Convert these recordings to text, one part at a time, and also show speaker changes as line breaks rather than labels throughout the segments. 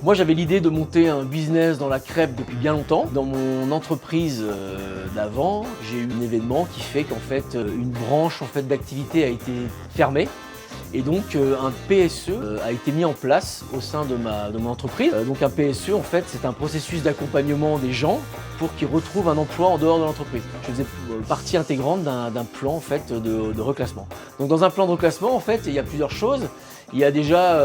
Moi j'avais l'idée de monter un business dans la crêpe depuis bien longtemps. Dans mon entreprise d'avant, j'ai eu un événement qui fait qu'en fait une branche d'activité a été fermée. Et donc un PSE a été mis en place au sein de mon entreprise. Donc un PSE en fait c'est un processus d'accompagnement des gens pour qu'ils retrouvent un emploi en dehors de l'entreprise. Je faisais partie intégrante d'un plan en fait de reclassement. Donc dans un plan de reclassement en fait il y a plusieurs choses. Il y a déjà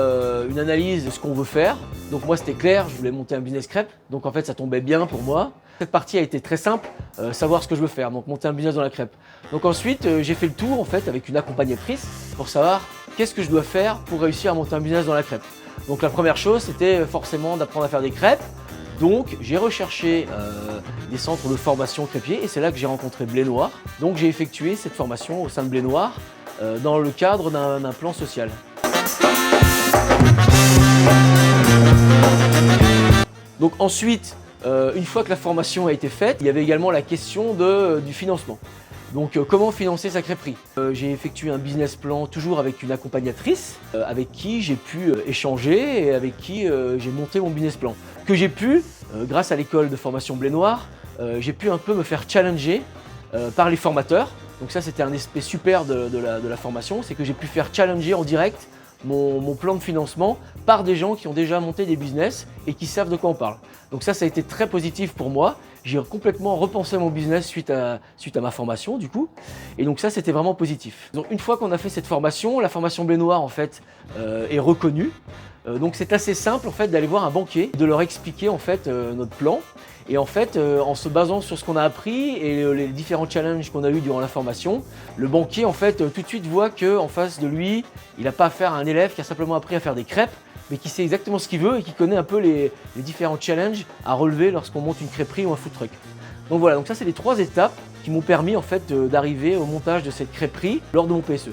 une analyse de ce qu'on veut faire. Donc moi c'était clair, je voulais monter un business crêpe. Donc en fait ça tombait bien pour moi. Cette partie a été très simple, savoir ce que je veux faire, donc monter un business dans la crêpe. Donc ensuite j'ai fait le tour en fait avec une accompagnatrice pour savoir qu'est-ce que je dois faire pour réussir à monter un business dans la crêpe. Donc la première chose c'était forcément d'apprendre à faire des crêpes. Donc j'ai recherché des centres de formation crêpiers et c'est là que j'ai rencontré Blé Noir. Donc j'ai effectué cette formation au sein de Blé Noir dans le cadre d'un plan social. Donc ensuite, une fois que la formation a été faite, il y avait également la question du financement. Donc comment financer sa crêperie? J'ai effectué un business plan toujours avec une accompagnatrice avec qui j'ai pu échanger et avec qui j'ai monté mon business plan. Que j'ai pu, grâce à l'école de formation Blé Noir, j'ai pu un peu me faire challenger par les formateurs. Donc ça c'était un aspect super de la formation, c'est que j'ai pu faire challenger en direct mon plan de financement par des gens qui ont déjà monté des business et qui savent de quoi on parle. Donc ça a été très positif pour moi. J'ai complètement repensé mon business suite à ma formation du coup. Et donc ça c'était vraiment positif. Donc une fois qu'on a fait cette formation, la formation Blé Noir en fait est reconnue. Donc c'est assez simple en fait d'aller voir un banquier, de leur expliquer en fait notre plan. Et en fait, en se basant sur ce qu'on a appris et les différents challenges qu'on a eu durant la formation, le banquier en fait tout de suite voit qu'en face de lui, il n'a pas affaire à un élève qui a simplement appris à faire des crêpes, mais qui sait exactement ce qu'il veut et qui connaît un peu les différents challenges à relever lorsqu'on monte une crêperie ou un food truck. Donc voilà, donc ça c'est les 3 étapes qui m'ont permis en fait d'arriver au montage de cette crêperie lors de mon PSE.